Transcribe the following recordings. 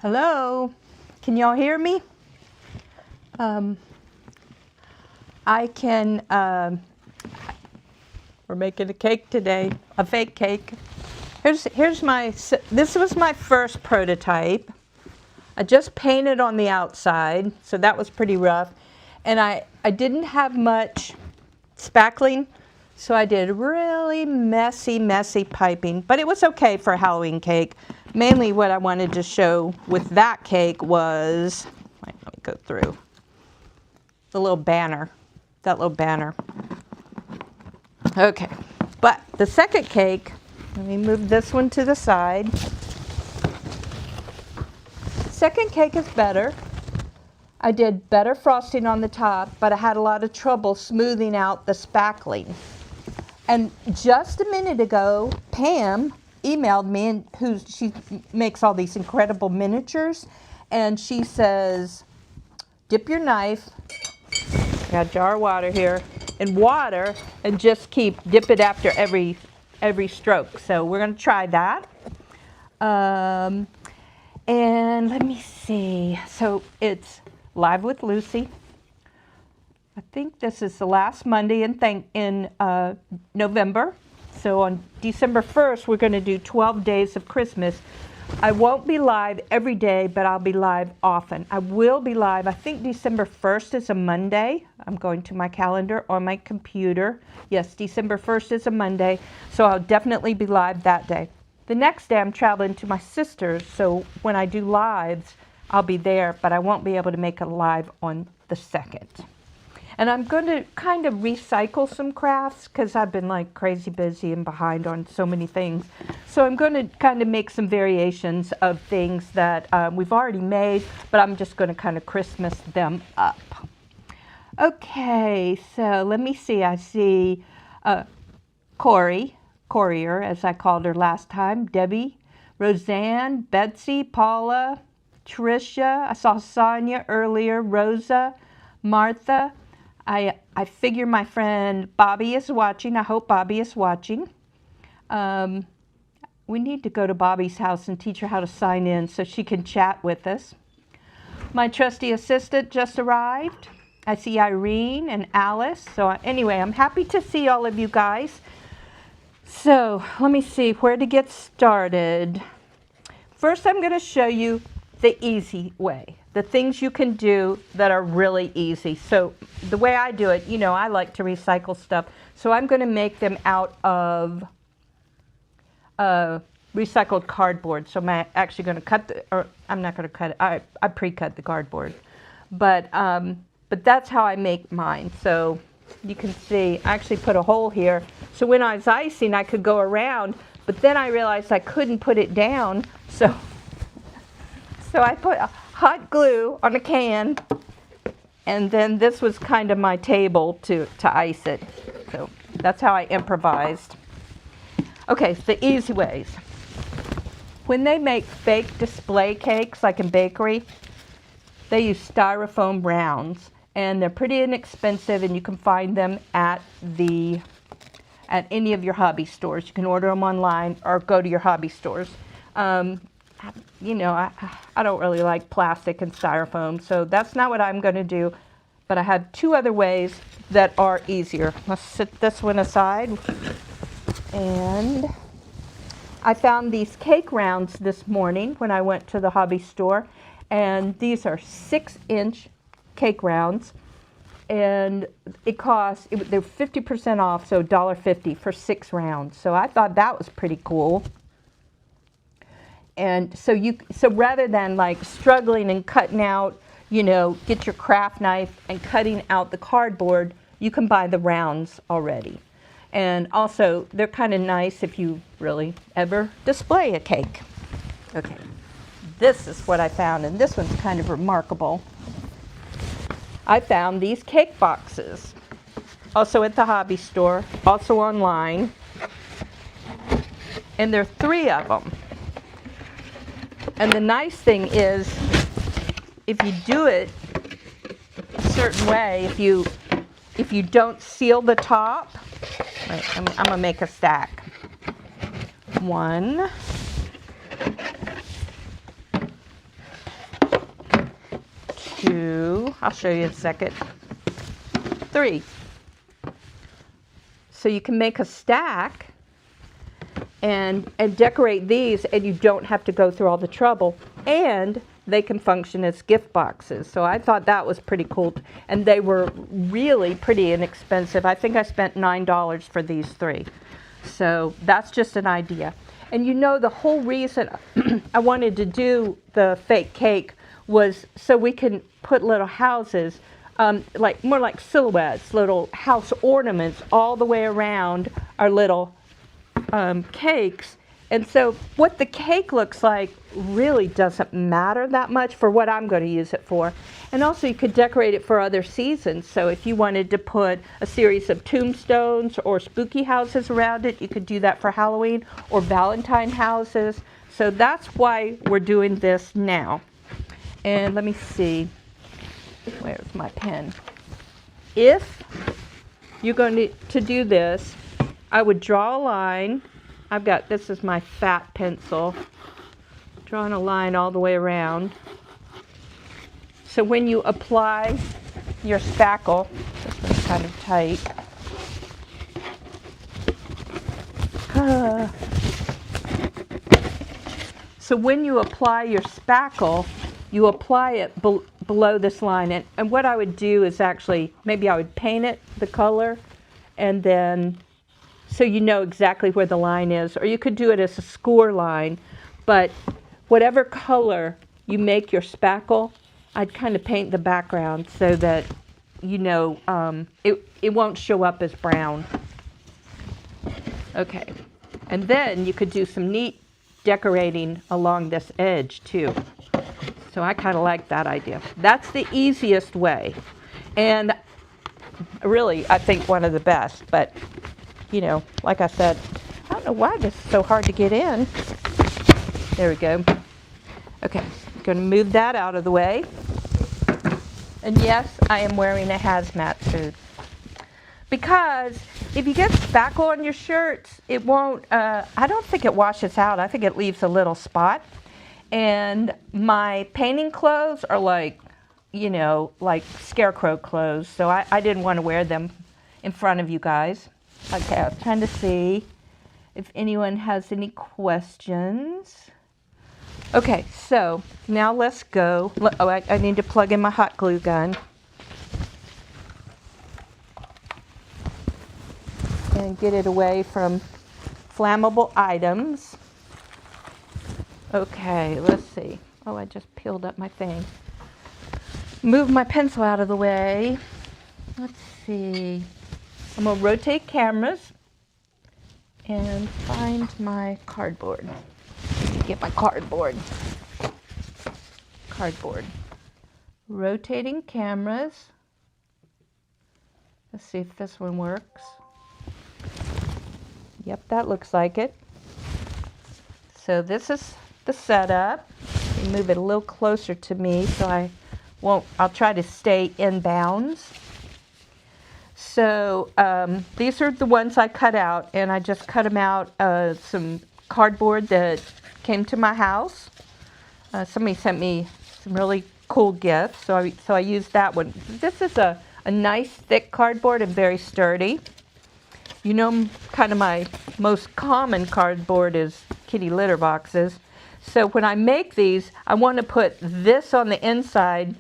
Hello, can y'all hear me? We're making a cake today, a fake cake. This was my first prototype. I just painted on the outside, so that was pretty rough. And I didn't have much spackling, so I did really messy piping, but it was okay for a Halloween cake. Mainly what I wanted to show with that cake was, let me go through, the little banner, that little banner. Okay, but the second cake, let me move this one to the side. Second cake is better. I did better frosting on the top, but I had a lot of trouble smoothing out the spackling. And just a minute ago, Pam emailed me, and she makes all these incredible miniatures, and she says, dip your knife, I got a jar of water here, in water, and just dip it after every stroke. So we're going to try that. And let me see. So it's Live with Lucy. I think this is the last Monday in November. So on December 1st, we're going to do 12 days of Christmas. I won't be live every day, but I'll be live often. I will be live. I think December 1st is a Monday. I'm going to my calendar on my computer. Yes, December 1st is a Monday, so I'll definitely be live that day. The next day, I'm traveling to my sister's, so when I do lives, I'll be there, but I won't be able to make a live on the 2nd. And I'm going to kind of recycle some crafts because I've been like crazy busy and behind on so many things. So I'm going to kind of make some variations of things that we've already made, but I'm just going to kind of Christmas them up. Okay, so let me see. I see Courier, as I called her last time, Debbie, Roseanne, Betsy, Paula, Tricia. I saw Sonia earlier, Rosa, Martha. I figure my friend Bobby is watching. I hope Bobby is watching. We need to go to Bobby's house and teach her how to sign in so she can chat with us. My trusty assistant just arrived. I see Irene and Alice. So anyway, I'm happy to see all of you guys. So let me see where to get started. First, I'm going to show you the easy way, the things you can do that are really easy. So the way I do it, I like to recycle stuff. So I'm going to make them out of recycled cardboard. So I'm actually going to I'm not going to cut it. I pre-cut the cardboard. But that's how I make mine. So you can see, I actually put a hole here. So when I was icing, I could go around, but then I realized I couldn't put it down. So I put hot glue on a can, and then this was kind of my table to ice it. So that's how I improvised. Okay, so the easy ways. When they make fake display cakes, like in bakery, they use styrofoam rounds, and they're pretty inexpensive, and you can find them at any of your hobby stores. You can order them online or go to your hobby stores. I don't really like plastic and styrofoam, so that's not what I'm going to do. But I have two other ways that are easier. Let's set this one aside. And I found these cake rounds this morning when I went to the hobby store. And these are 6-inch cake rounds. And they're 50% off, so $1.50 for 6 rounds. So I thought that was pretty cool. And so rather than like struggling and cutting out, get your craft knife and cutting out the cardboard, you can buy the rounds already. And also, they're kind of nice if you really ever display a cake. Okay, this is what I found, and this one's kind of remarkable. I found these cake boxes, also at the hobby store, also online, and there are 3 of them. And the nice thing is, if you do it a certain way, if you don't seal the top, right, I'm going to make a stack. 1, 2, I'll show you in a second, 3. So you can make a stack and decorate these, and you don't have to go through all the trouble, and they can function as gift boxes. So I thought that was pretty cool, and they were really pretty inexpensive. I think I spent $9 for these 3. So that's just an idea. And you know, the whole reason I wanted to do the fake cake was so we can put little houses, like more like silhouettes, little house ornaments all the way around our little cakes. And so what the cake looks like really doesn't matter that much for what I'm going to use it for. And also you could decorate it for other seasons. So if you wanted to put a series of tombstones or spooky houses around it, you could do that for Halloween, or Valentine houses. So that's why we're doing this now. And let me see, where's my pen? If you're going to do this, I would draw a line. I've got, this is my fat pencil, drawing a line all the way around. So when you apply your spackle, this one's kind of tight. So when you apply your spackle, you apply it below this line. And what I would do is actually, maybe I would paint it the color, and then so you know exactly where the line is, or you could do it as a score line, but whatever color you make your spackle, I'd kind of paint the background so that you know it won't show up as brown. Okay, and then you could do some neat decorating along this edge too. So I kind of like that idea. That's the easiest way, and really I think one of the best, but you know, like I said, I don't know why this is so hard to get in. There we go. Okay, I'm going to move that out of the way. And yes, I am wearing a hazmat suit. Because if you get spackle on your shirts, it won't, I don't think it washes out. I think it leaves a little spot. And my painting clothes are like, you know, like scarecrow clothes. So I didn't want to wear them in front of you guys. Okay, I was trying to see if anyone has any questions. Okay, so now let's go. Oh, I need to plug in my hot glue gun. And get it away from flammable items. Okay, let's see. Oh, I just peeled up my thing. Move my pencil out of the way. Let's see. I'm going to rotate cameras and find my cardboard. Get my cardboard. Cardboard. Rotating cameras. Let's see if this one works. Yep, that looks like it. So this is the setup. Move it a little closer to me so I'll try to stay in bounds. So these are the ones I cut out, and I just cut them out of some cardboard that came to my house. Somebody sent me some really cool gifts, so I used that one. This is a nice thick cardboard and very sturdy. You know, kind of my most common cardboard is kitty litter boxes. So when I make these, I want to put this on the inside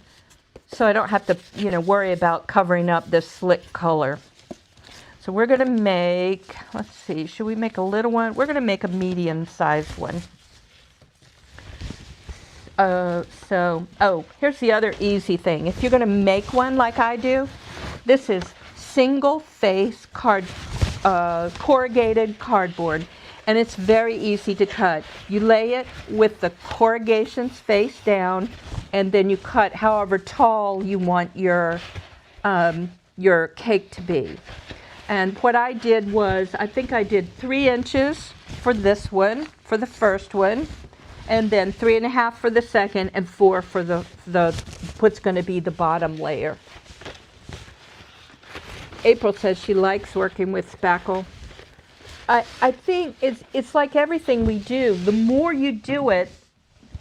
so I don't have to, you know, worry about covering up this slick color. So we're going to make, let's see, should we make a little one? We're going to make a medium-sized one. Here's the other easy thing. If you're going to make one like I do, this is single-face corrugated cardboard, and it's very easy to cut. You lay it with the corrugations face down, and then you cut however tall you want your cake to be. And what I did was, I think I did 3 inches for this one, for the first one, and then 3.5 for the second, and 4 for the what's going to be the bottom layer. April says she likes working with spackle. I think it's like everything we do. The more you do it,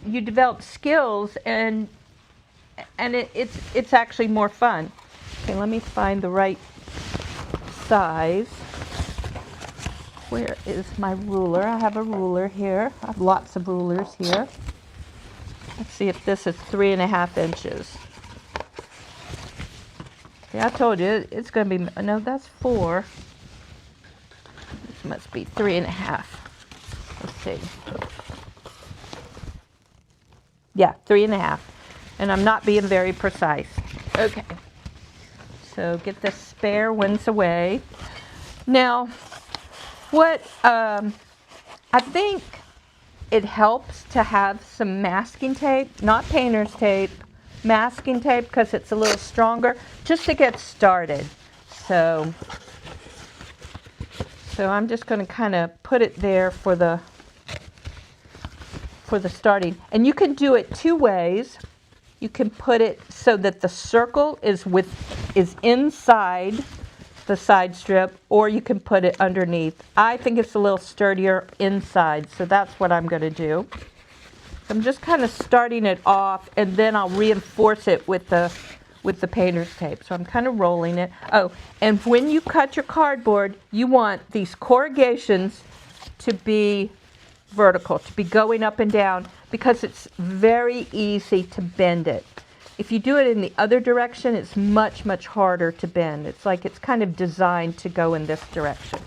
you develop skills, and and it's actually more fun. Okay, let me find the right size. Where is my ruler? I have a ruler here. I have lots of rulers here. Let's see if this is 3.5 inches. Yeah, I told you it's going to be, no, that's 4. This must be 3.5. Let's see. Yeah, 3.5. And I'm not being very precise. Okay. So get the spare ones away. Now, what I think it helps to have some masking tape, not painter's tape, masking tape, because it's a little stronger, just to get started. So I'm just going to kind of put it there for the starting. And you can do it 2 ways. You can put it so that the circle is inside the side strip, or you can put it underneath. I think it's a little sturdier inside, so that's what I'm going to do. I'm just kind of starting it off, and then I'll reinforce it with the painter's tape. So I'm kind of rolling it. Oh, and when you cut your cardboard, you want these corrugations to be vertical, to be going up and down, because it's very easy to bend it. If you do it in the other direction, it's much, much harder to bend. It's like it's kind of designed to go in this direction.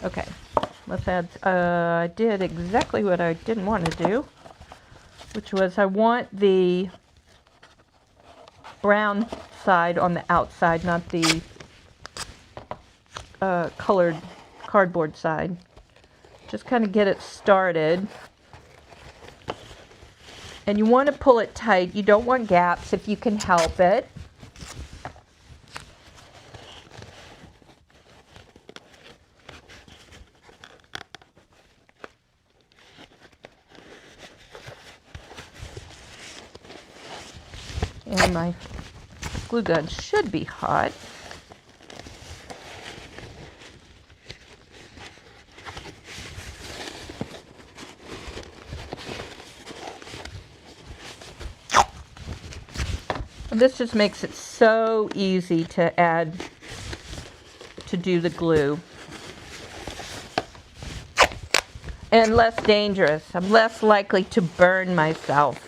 Okay, let's add, I did exactly what I didn't want to do, which was I want the brown side on the outside, not the colored cardboard side. Just kind of get it started. And you want to pull it tight. You don't want gaps if you can help it. And my glue gun should be hot. This just makes it so easy to do the glue. And less dangerous. I'm less likely to burn myself.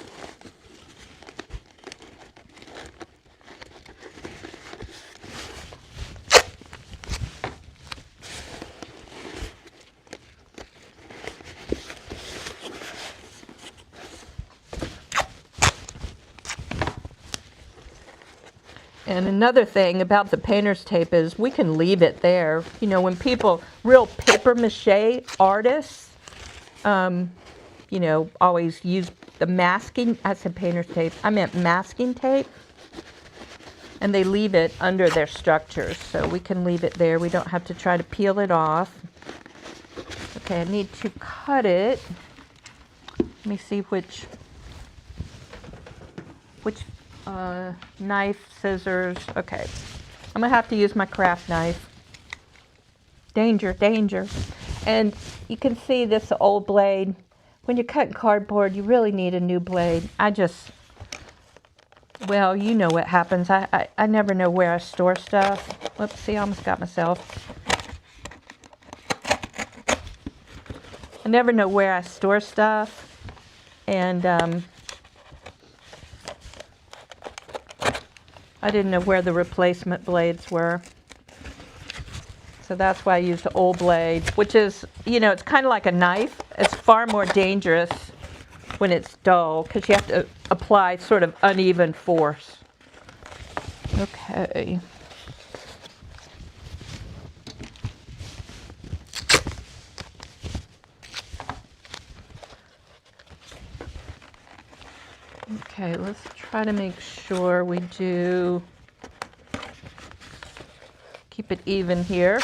And another thing about the painter's tape is we can leave it there. You know, when people, real paper mache artists, you know, always use the masking, I said painter's tape, I meant masking tape. And they leave it under their structures. So we can leave it there. We don't have to try to peel it off. Okay, I need to cut it. Let me see which knife, scissors. Okay, I'm gonna have to use my craft knife. Danger, danger. And you can see this old blade. When you're cutting cardboard, you really need a new blade. Well, you know what happens. I never know where I store stuff. Whoops, see, I almost got myself. I never know where I store stuff. And I didn't know where the replacement blades were. So that's why I used the old blade, which is, you know, it's kind of like a knife. It's far more dangerous when it's dull because you have to apply sort of uneven force. Okay. Okay, let's try to make sure we do keep it even here.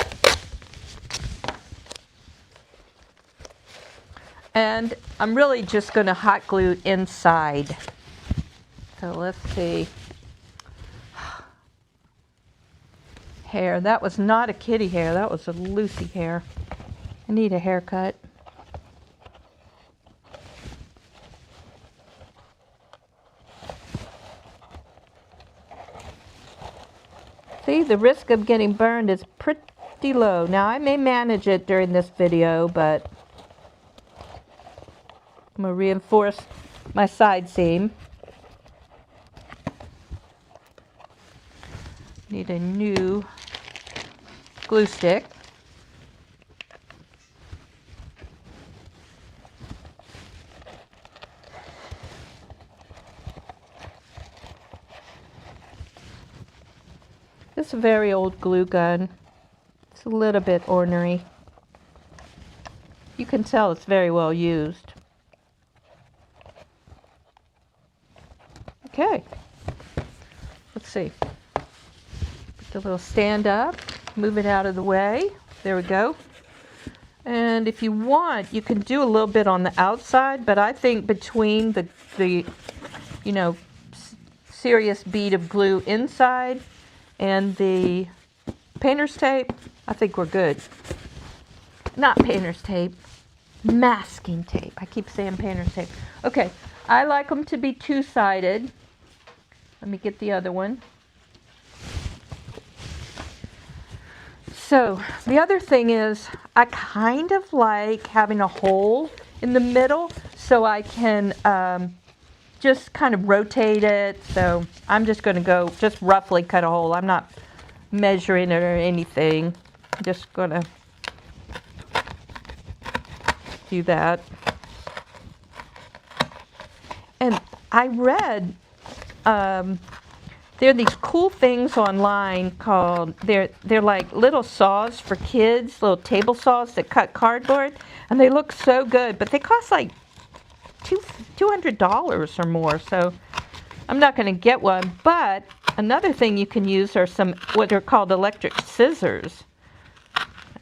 And I'm really just going to hot glue inside. So let's see. Hair. That was not a kitty hair. That was a Lucy hair. I need a haircut. See, the risk of getting burned is pretty low. Now, I may manage it during this video, but I'm going to reinforce my side seam. Need a new glue stick. This is a very old glue gun. It's a little bit ornery. You can tell it's very well used. Okay, let's see. Put the little stand up, move it out of the way. There we go. And if you want, you can do a little bit on the outside, but I think between the you know, serious bead of glue inside and the painter's tape, I think we're good. Not painter's tape, masking tape. I keep saying painter's tape. Okay, I like them to be two-sided. Let me get the other one. So the other thing is I kind of like having a hole in the middle so I can just kind of rotate it. So I'm just going to go just roughly cut a hole. I'm not measuring it or anything. I'm just going to do that. And I read there are these cool things online called, they're like little saws for kids, little table saws that cut cardboard, and they look so good, but they cost like $200 or more, so I'm not going to get one. But another thing you can use are some what are called electric scissors.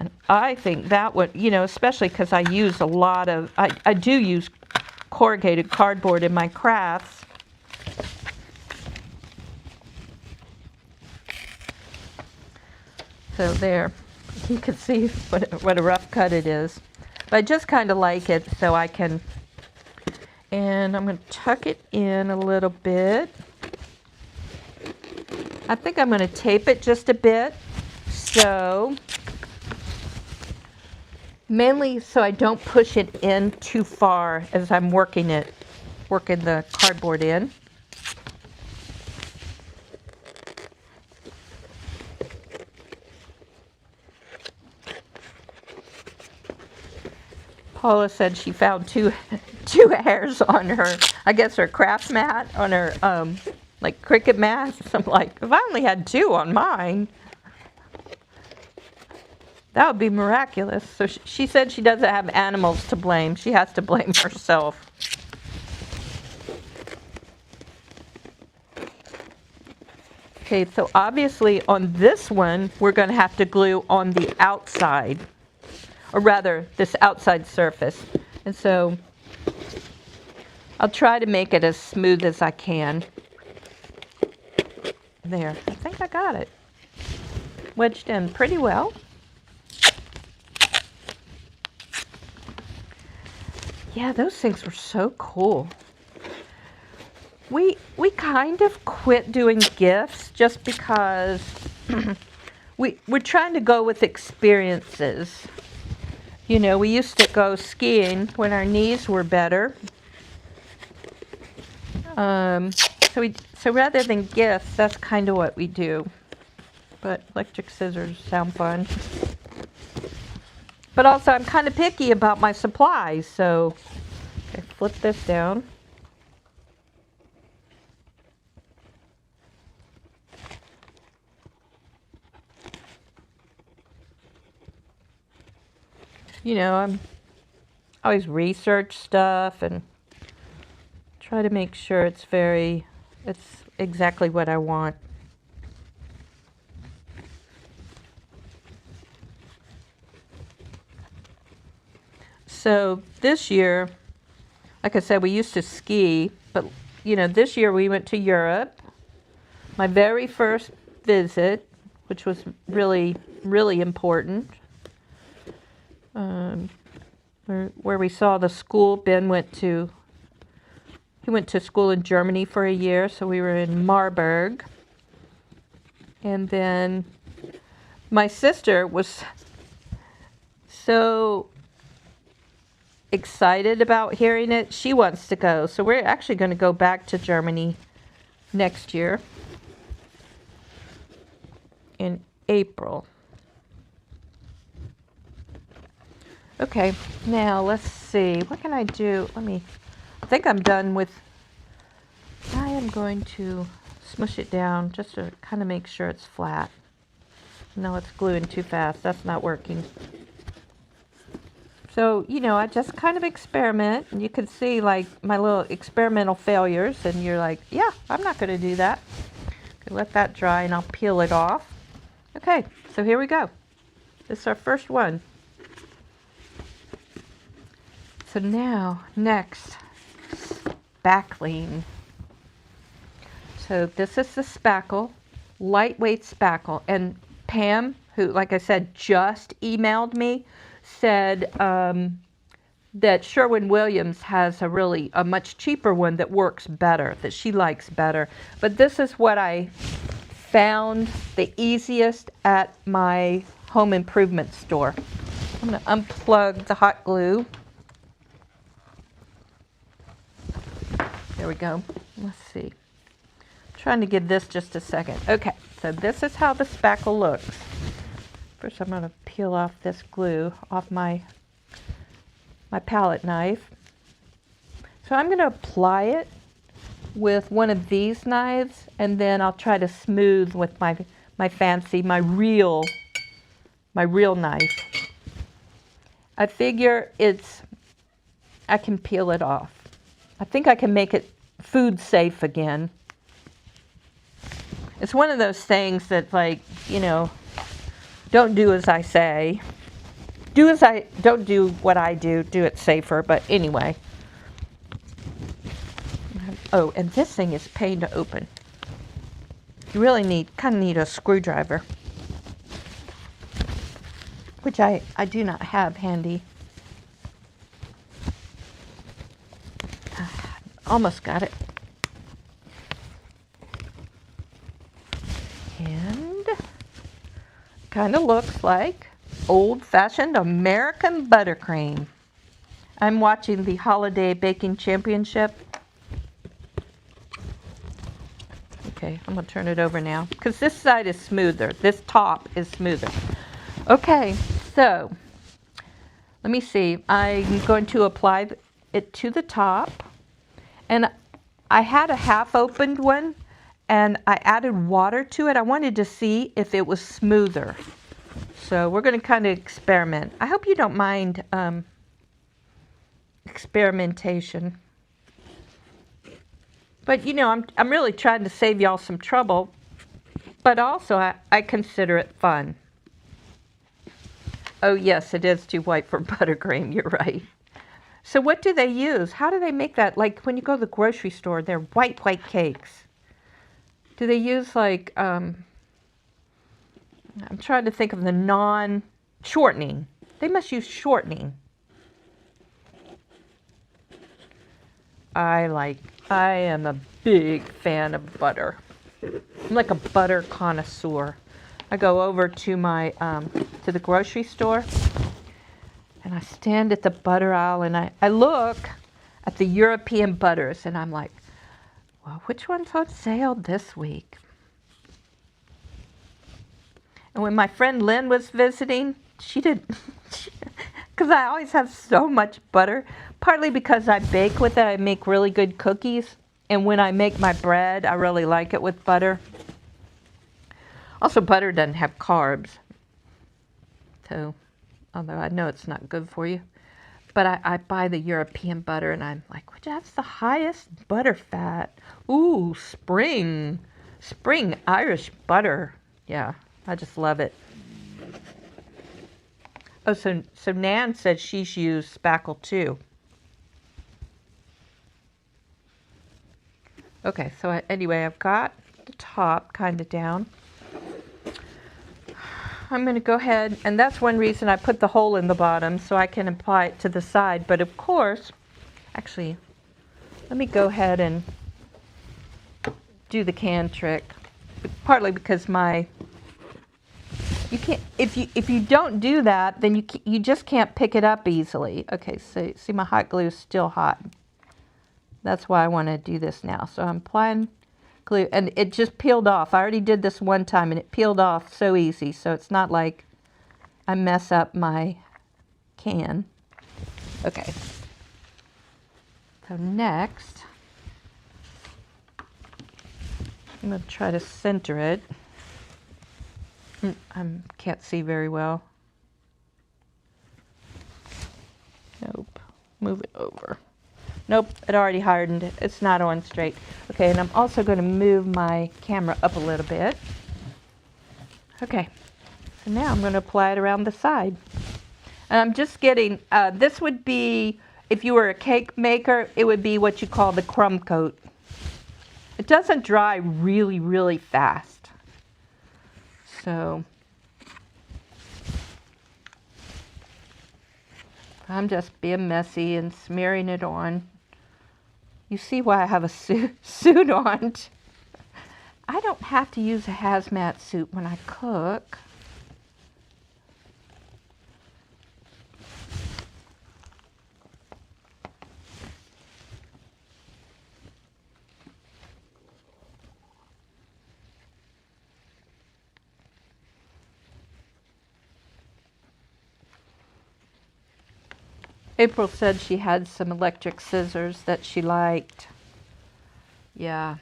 And I think that would, you know, especially because I use a lot of, I do use corrugated cardboard in my crafts. So there, you can see what a rough cut it is. But I just kind of like it so I can, and I'm going to tuck it in a little bit. I think I'm going to tape it just a bit, so mainly so I don't push it in too far as I'm working the cardboard in. Paula said she found two hairs on her, I guess her craft mat, on her like cricket mat. I'm like, if I only had two on mine, that would be miraculous. So she said she doesn't have animals to blame. She has to blame herself. Okay, so obviously on this one, we're going to have to glue on the outside. Or rather, this outside surface. And so I'll try to make it as smooth as I can. There, I think I got it. Wedged in pretty well. Yeah, those things were so cool. We kind of quit doing gifts just because we're trying to go with experiences. You know, we used to go skiing when our knees were better. So rather than gifts, that's kind of what we do. But electric scissors sound fun. But also, I'm kind of picky about my supplies, so okay, flip this down. You know, I'm always research stuff and try to make sure it's exactly what I want. So this year, like I said, we used to ski, but you know, this year we went to Europe. My very first visit, which was really, really important. Where we saw the school. Ben went to school in Germany for a year, so we were in Marburg. And then my sister was so excited about hearing it. She wants to go. So we're actually going to go back to Germany next year in April. Okay, now let's see. What can I do? I think I'm done with, I am going to smush it down just to kind of make sure it's flat. No, it's gluing too fast. That's not working. So, I just kind of experiment, and you can see like my little experimental failures, and you're like, yeah, I'm not going to do that. Okay, let that dry, and I'll peel it off. Okay, so here we go. This is our first one. So now, next, spackling. So this is the spackle, lightweight spackle, and Pam, who, like I said, just emailed me, said that Sherwin-Williams has a much cheaper one that works better, that she likes better. But this is what I found the easiest at my home improvement store. I'm going to unplug the hot glue. There we go. Let's see. Trying to give this just a second. Okay, so this is how the spackle looks. First I'm going to peel off this glue off my palette knife. So I'm going to apply it with one of these knives, and then I'll try to smooth with my real knife. I figure I can peel it off. I think I can make it food safe again. It's one of those things that, like, don't do as I say. Don't do what I do. Do it safer. But anyway. Oh, and this thing is pain to open. You really kind of need a screwdriver, which I do not have handy. Almost got it. And kind of looks like old-fashioned American buttercream. I'm watching the Holiday Baking Championship. Okay, I'm going to turn it over now because this side is smoother. This top is smoother. Okay, so let me see. I'm going to apply it to the top. And I had a half-opened one, and I added water to it. I wanted to see if it was smoother. So we're going to kind of experiment. I hope you don't mind experimentation. But, I'm really trying to save y'all some trouble. But also, I consider it fun. Oh, yes, it is too white for buttercream. You're right. So what do they use? How do they make that? Like when you go to the grocery store, they're white cakes. Do they use like, I'm trying to think of the non-shortening. They must use shortening. I am a big fan of butter. I'm like a butter connoisseur. I go over to to the grocery store, and I stand at the butter aisle, and I look at the European butters, and I'm like, well, which one's on sale this week? And when my friend Lynn was visiting, she did, because I always have so much butter, partly because I bake with it. I make really good cookies, and when I make my bread, I really like it with butter. Also, butter doesn't have carbs, so although I know it's not good for you. But I buy the European butter, and I'm like, well, that's the highest butter fat. Ooh, spring Irish butter. Yeah, I just love it. Oh, so Nan said she's used spackle too. Okay, so anyway, I've got the top kind of down. I'm going to go ahead, and that's one reason I put the hole in the bottom, so I can apply it to the side. But of course, actually, let me go ahead and do the can trick, partly because my You can't, if you don't do that, then you just can't pick it up easily. Okay, so see my hot glue is still hot. That's why I want to do this now. So I'm applying glue, and it just peeled off. I already did this one time, and it peeled off so easy. So it's not like I mess up my can. Okay. So next, I'm going to try to center it. I can't see very well. Nope. Move it over. Nope, it already hardened. It's not on straight. Okay, and I'm also going to move my camera up a little bit. Okay, so now I'm going to apply it around the side. And I'm just getting, this would be, if you were a cake maker, it would be what you call the crumb coat. It doesn't dry really, really fast. So I'm just being messy and smearing it on. You see why I have a suit on. I don't have to use a hazmat suit when I cook. April said she had some electric scissors that she liked. Yeah.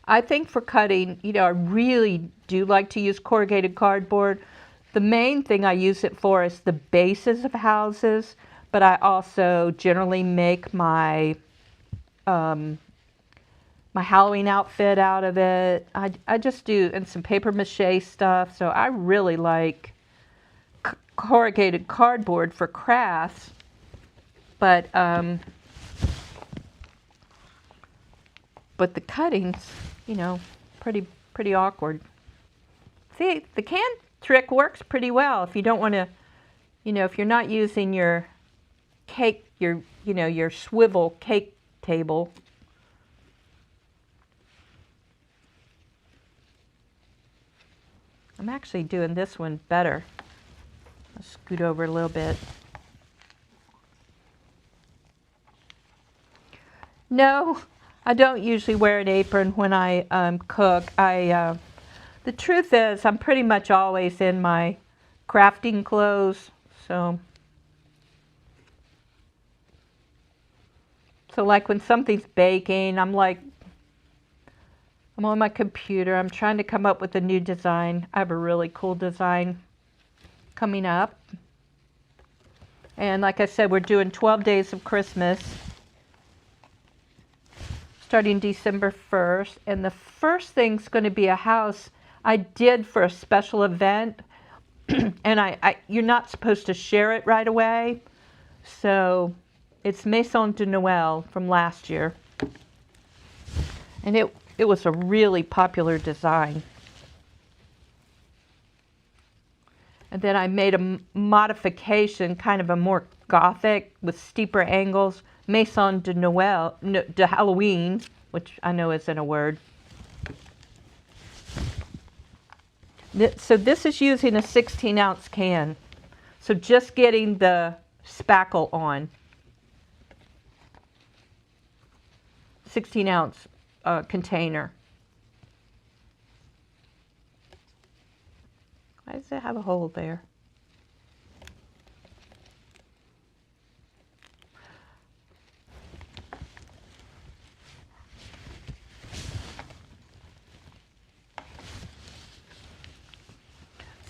I think for cutting, you know, I really do like to use corrugated cardboard. The main thing I use it for is the bases of houses, but I also generally make my my Halloween outfit out of it. I just do, and some paper mache stuff. So I really like corrugated cardboard for crafts, but the cuttings, you know, pretty awkward. See, the can trick works pretty well if you don't want to, you know, if you're not using your cake, you know, your swivel cake table. I'm actually doing this one better. I'll scoot over a little bit. No, I don't usually wear an apron when I cook. The truth is, I'm pretty much always in my crafting clothes, so like when something's baking, I'm on my computer, I'm trying to come up with a new design. I have a really cool design coming up. And like I said, we're doing 12 days of Christmas, starting December 1st. And the first thing's going to be a house I did for a special event. And you're not supposed to share it right away. So it's Maison de Noël from last year. And it was a really popular design. And then I made a modification, kind of a more gothic with steeper angles, Maison de Noël, de Halloween, which I know isn't a word. So this is using a 16-ounce can. So just getting the spackle on. 16-ounce container. Why does it have a hole there?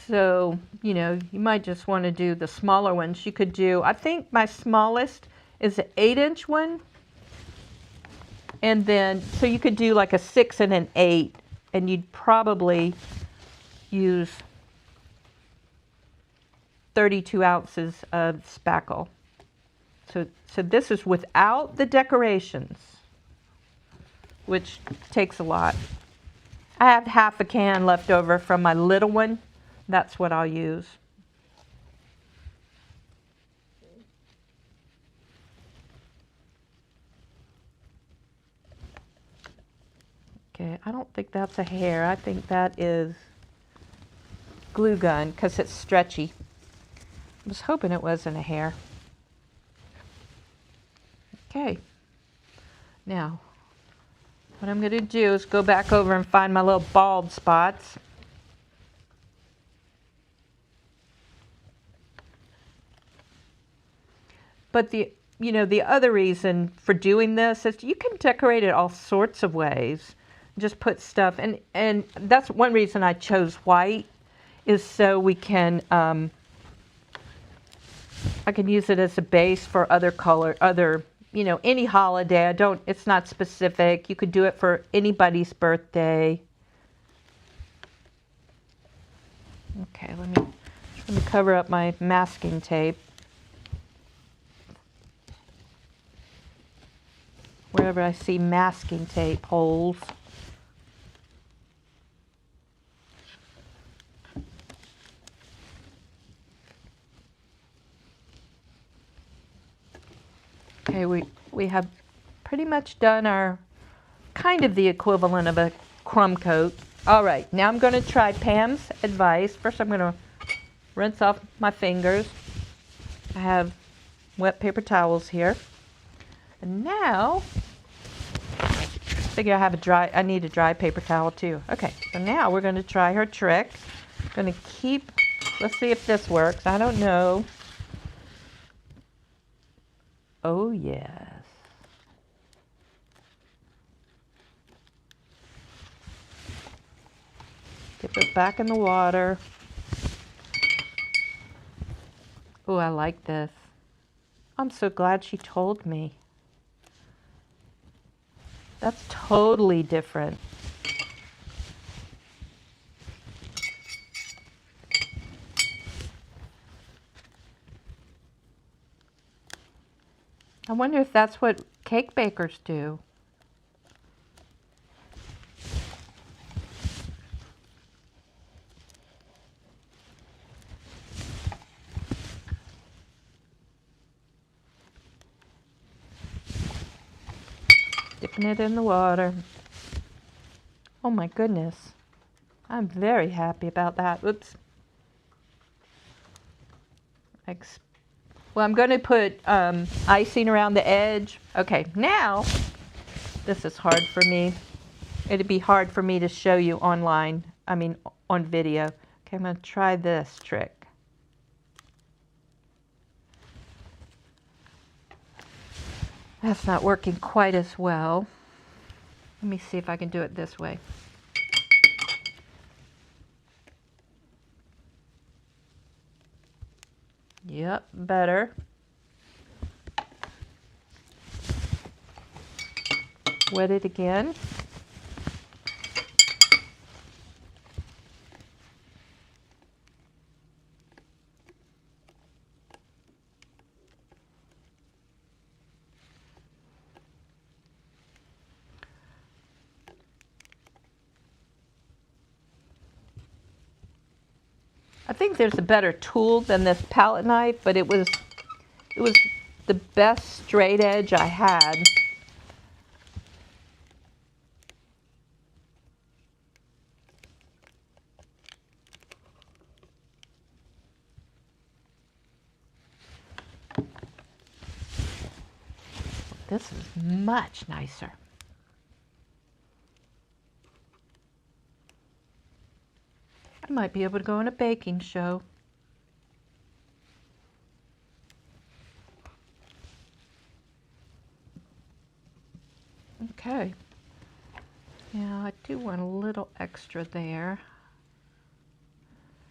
So, you know, you might just want to do the smaller ones. You could do, I think my smallest is an 8-inch one. And then, so you could do like a 6 and an 8, and you'd probably use 32 ounces of spackle. So this is without the decorations, which takes a lot. I have half a can left over from my little one. That's what I'll use. Okay, I don't think that's a hair. I think that is glue gun because it's stretchy. I was hoping it wasn't a hair. Okay. Now, what I'm going to do is go back over and find my little bald spots. But the other reason for doing this is you can decorate it all sorts of ways. Just put stuff, and that's one reason I chose white, is so we can, I can use it as a base for other color, any holiday. It's not specific. You could do it for anybody's birthday. Okay, let me cover up my masking tape. Wherever I see masking tape holes. Okay, we have pretty much done our kind of the equivalent of a crumb coat. All right, now I'm going to try Pam's advice. First I'm going to rinse off my fingers. I have wet paper towels here. And now, figure I need a dry paper towel too. Okay, so now we're going to try her trick. I'm going to let's see if this works. I don't know. Oh, yes. Dip it back in the water. Oh, I like this. I'm so glad she told me. That's totally different. I wonder if that's what cake bakers do. Dipping it in the water. Oh my goodness. I'm very happy about that. Oops. Well, I'm going to put icing around the edge. Okay, now, this is hard for me. It'd be hard for me to show you on video. Okay, I'm going to try this trick. That's not working quite as well. Let me see if I can do it this way. Yep, better. Wet it again. I think there's a better tool than this palette knife, but it was the best straight edge I had. This is much nicer. I might be able to go on a baking show. Okay. Yeah, I do want a little extra there.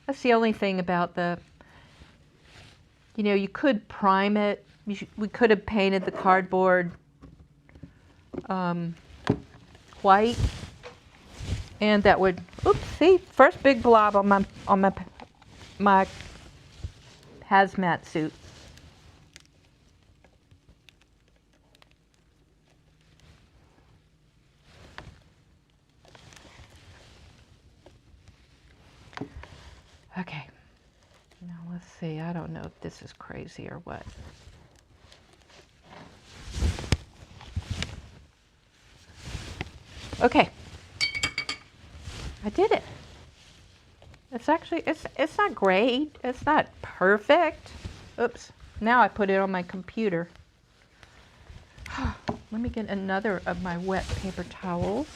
That's the only thing about you could prime it. We could have painted the cardboard white, and that would, oops, see, first big blob on my hazmat suit. Okay, now let's see, I don't know if this is crazy or what. Okay, I did it. It's actually, it's not great. It's not perfect. Oops. Now I put it on my computer. Let me get another of my wet paper towels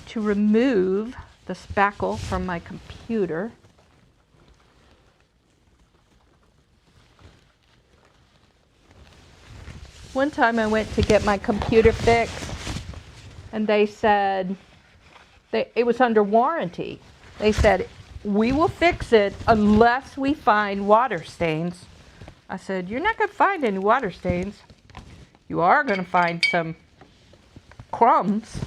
to remove the spackle from my computer. One time I went to get my computer fixed and they said, it was under warranty. They said, we will fix it unless we find water stains. I said, you're not going to find any water stains. You are going to find some crumbs.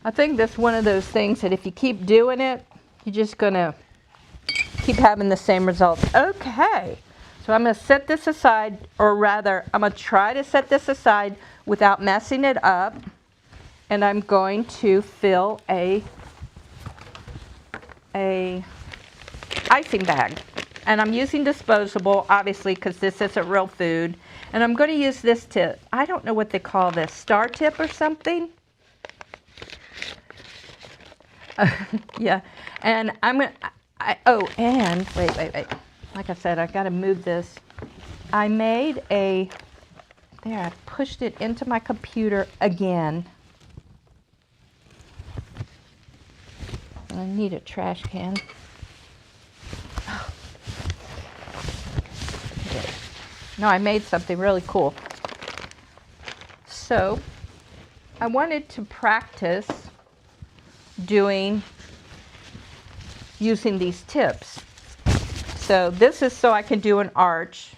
I think that's one of those things that if you keep doing it, you're just going to keep having the same results. Okay, so I'm going to set this aside, or rather, I'm going to try to set this aside without messing it up. And I'm going to fill a icing bag. And I'm using disposable, obviously, because this isn't real food. And I'm going to use this tip. I don't know what they call this, star tip or something? Yeah, and I'm going to, oh, and, wait. Like I said, I've got to move this. I made there, I pushed it into my computer again. I need a trash can. No, I made something really cool. So, I wanted to practice using these tips. So this is so I can do an arch.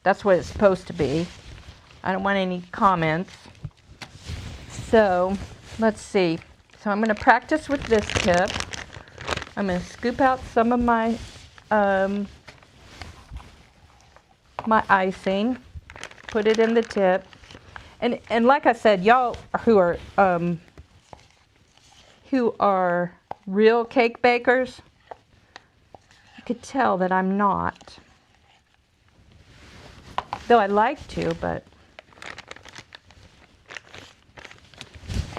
That's what it's supposed to be. I don't want any comments. So let's see. So I'm going to practice with this tip. I'm going to scoop out some of my my icing, put it in the tip, and like I said, y'all who are real cake bakers, you could tell that I'm not. Though I like to, but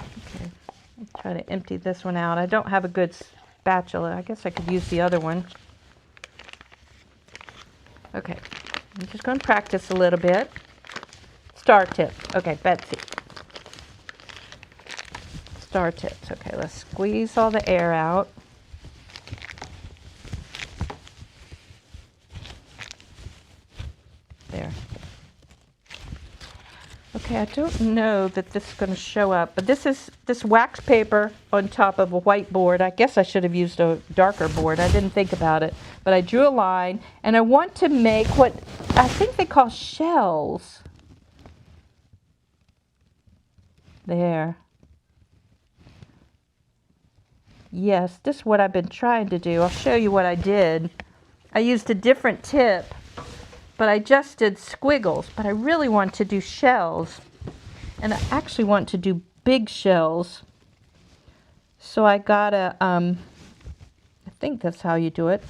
okay. I'll try to empty this one out. I don't have a good spatula. I guess I could use the other one. Okay, I'm just going to practice a little bit. Star tip. Okay, Betsy. Star tips. Okay, let's squeeze all the air out. There. Okay, I don't know that this is going to show up, but this is this wax paper on top of a white board. I guess I should have used a darker board. I didn't think about it, but I drew a line, and I want to make what I think they call shells. There. Yes, this is what I've been trying to do. I'll show you what I did. I used a different tip, but I just did squiggles, but I really want to do shells. And I actually want to do big shells. So I got I think that's how you do it.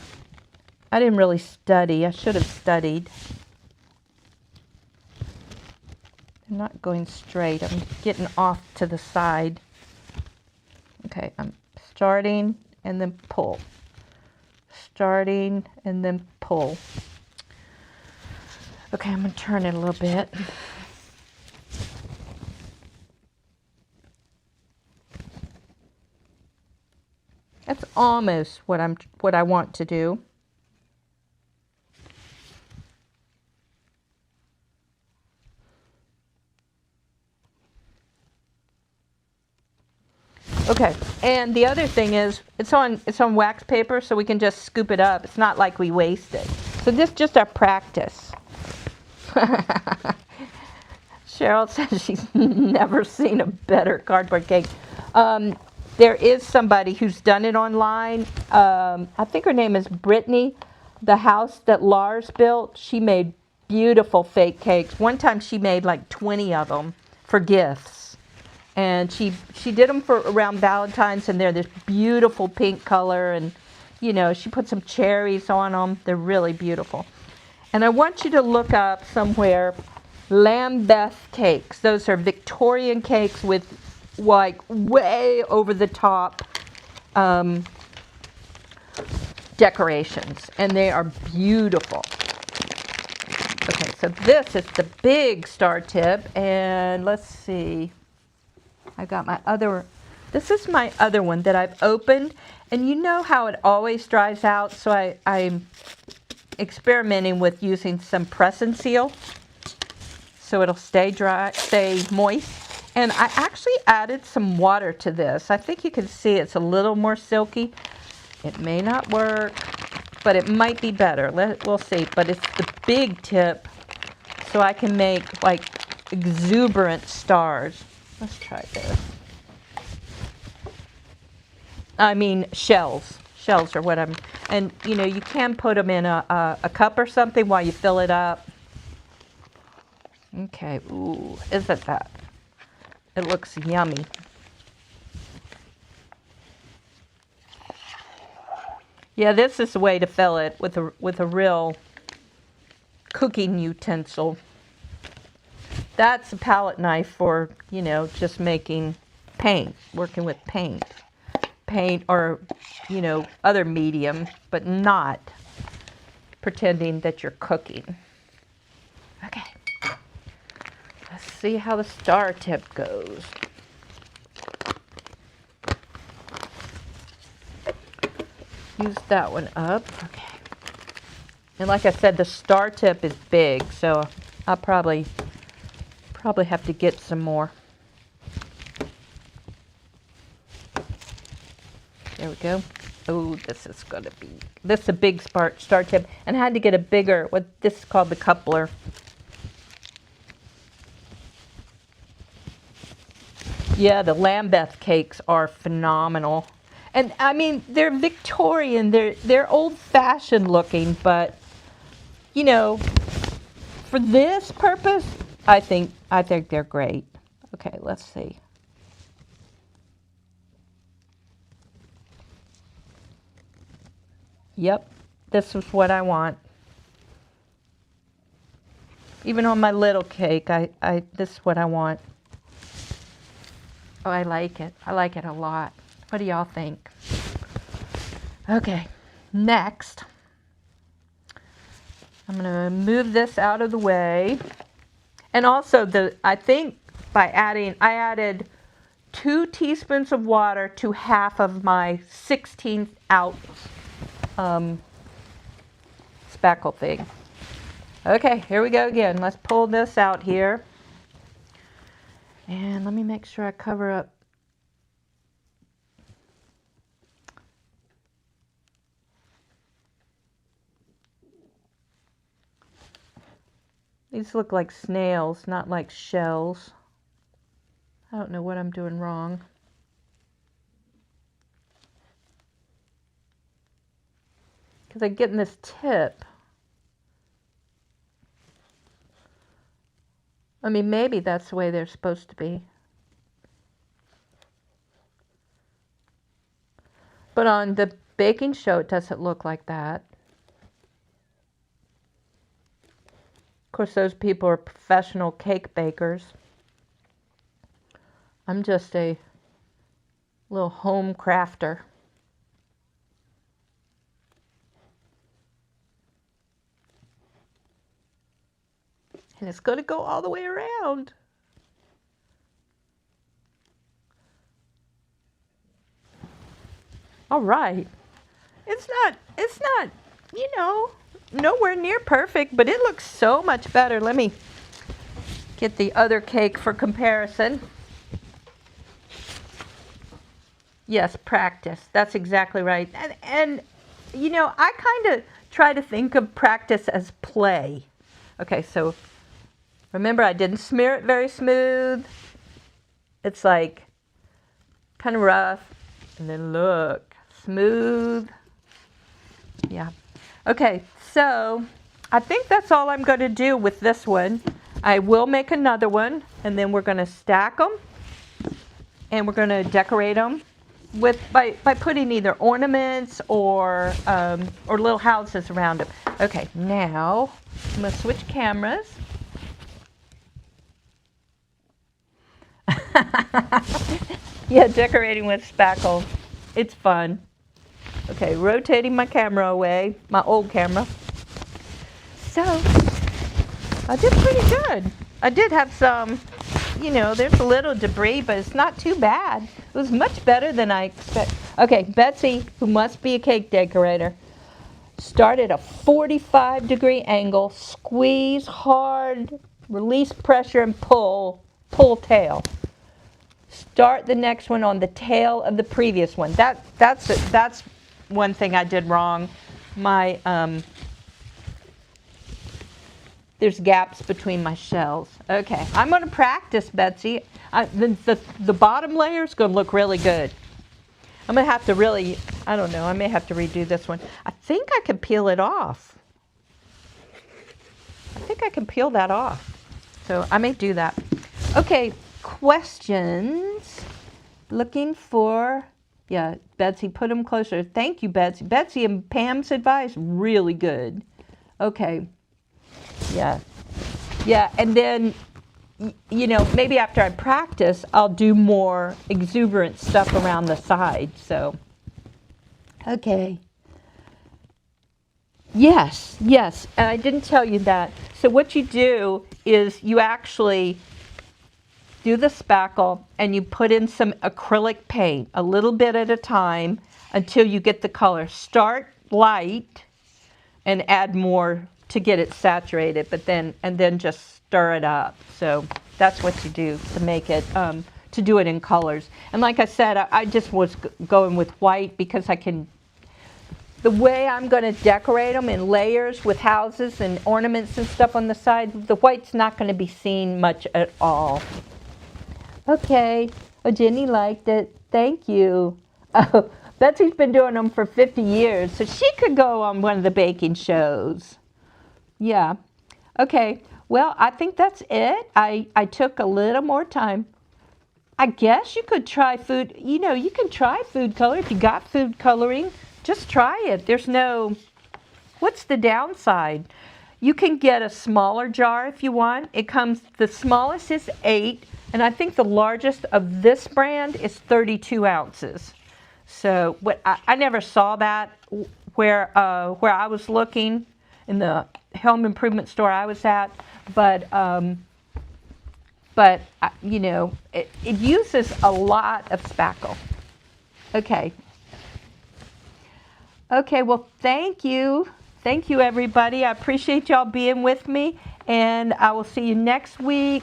I didn't really study. I should have studied. I'm not going straight. I'm getting off to the side. Okay, I'm starting and then pull. Starting and then pull. Okay, I'm going to turn it a little bit. That's almost what I want to do. Okay, and the other thing is it's on wax paper, so we can just scoop it up. It's not like we waste it. So this is just our practice. Cheryl says she's never seen a better cardboard cake. There is somebody who's done it online. I think her name is Brittany. The house that Lars built, she made beautiful fake cakes. One time she made like 20 of them for gifts. And she did them for around Valentine's, and they're this beautiful pink color, and you know, she put some cherries on them. They're really beautiful. And I want you to look up somewhere Lambeth cakes. Those are Victorian cakes with like way over the top decorations, and they are beautiful. Okay, so this is the big star tip, and let's see. I got my other, this is my other one that I've opened, and you know how it always dries out, so I'm experimenting with using some press and seal so it'll stay dry, stay moist. And I actually added some water to this. I think you can see it's a little more silky. It may not work, but it might be better. We'll see. But it's the big tip, so I can make like exuberant stars. Let's try this. I mean shells. Shells are what I'm, and you know, you can put them in a cup or something while you fill it up. Okay, ooh, isn't that? It looks yummy. Yeah, this is the way to fill it with a real cooking utensil. That's a palette knife for, you know, just making paint, working with paint. Paint or, you know, other medium, but not pretending that you're cooking. Okay. Let's see how the star tip goes. Use that one up. Okay. And like I said, the star tip is big, so I'll probably have to get some more. There we go. Oh, this is a big star tip, and I had to get a bigger, this is called the coupler. Yeah, the Lambeth cakes are phenomenal. And I mean, they're Victorian, they're old-fashioned looking, but you know, for this purpose, I think they're great. Okay, let's see. Yep, this is what I want. Even on my little cake, this is what I want. Oh, I like it. I like it a lot. What do y'all think? Okay, next, I'm gonna move this out of the way. And also I think I added 2 teaspoons of water to half of my 16th ounce spackle thing. Okay, here we go again. Let's pull this out here. And let me make sure I cover up. These look like snails, not like shells. I don't know what I'm doing wrong. Because I'm getting this tip. I mean, maybe that's the way they're supposed to be. But on the baking show, it doesn't look like that. Of course, those people are professional cake bakers. I'm just a little home crafter. And it's going to go all the way around. All right. It's not, you know, nowhere near perfect, but it looks so much better. Let me get the other cake for comparison. Yes, practice. That's exactly right. And you know, I kind of try to think of practice as play. Okay, so remember, I didn't smear it very smooth. It's like kind of rough. And then look, smooth. Yeah. Okay, so I think that's all I'm going to do with this one. I will make another one, and then we're going to stack them, and we're going to decorate them by putting either ornaments or little houses around them. Okay, now I'm gonna switch cameras. Yeah, decorating with spackle. It's fun. Okay, rotating my camera away, my old camera. So, I did pretty good. I did have some, there's a little debris, but it's not too bad. It was much better than I expected. Okay, Betsy, who must be a cake decorator, start at a 45-degree angle, squeeze hard, release pressure, and pull tail. Start the next one on the tail of the previous one. That's one thing I did wrong. There's gaps between my shells. Okay, I'm going to practice, Betsy. The bottom layer is going to look really good. I'm going to have to I don't know, I may have to redo this one. I think I can peel it off. I think I can peel that off. So I may do that. Okay, questions. Looking for, yeah, Betsy, put them closer. Thank you, Betsy. Betsy and Pam's advice, really good. Okay. Yeah. Yeah, and then, maybe after I practice, I'll do more exuberant stuff around the side, so. Okay. Yes, and I didn't tell you that. So what you do is you actually do the spackle and you put in some acrylic paint, a little bit at a time, until you get the color. Start light and add more to get it saturated, and then just stir it up. So that's what you do to make it, to do it in colors. And like I said, I just was going with white because the way I'm going to decorate them in layers with houses and ornaments and stuff on the side, the white's not going to be seen much at all. Okay. Oh, Jenny liked it. Thank you. Oh, Betsy's been doing them for 50 years, so she could go on one of the baking shows. Yeah. Okay. Well, I think that's it. I took a little more time. I guess you could try food. You can try food color. If you got food coloring, just try it. What's the downside? You can get a smaller jar if you want. The smallest is 8, and I think the largest of this brand is 32 ounces. So I never saw that where I was looking in the home improvement store I was at, but it uses a lot of spackle. Okay. Okay, well, thank you. Thank you, everybody. I appreciate y'all being with me, and I will see you next week.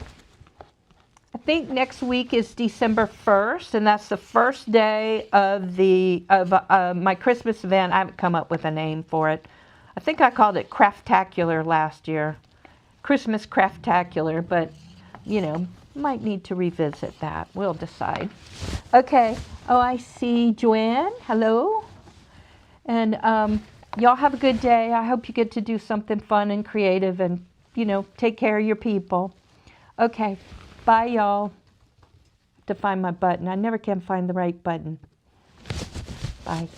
I think next week is December 1st, and that's the first day of my Christmas event. I haven't come up with a name for it. I think I called it Craftacular last year. Christmas Craftacular, but, might need to revisit that. We'll decide. Okay. Oh, I see Joanne. Hello. And y'all have a good day. I hope you get to do something fun and creative and, take care of your people. Okay. Bye, y'all. To find my button. I never can find the right button. Bye.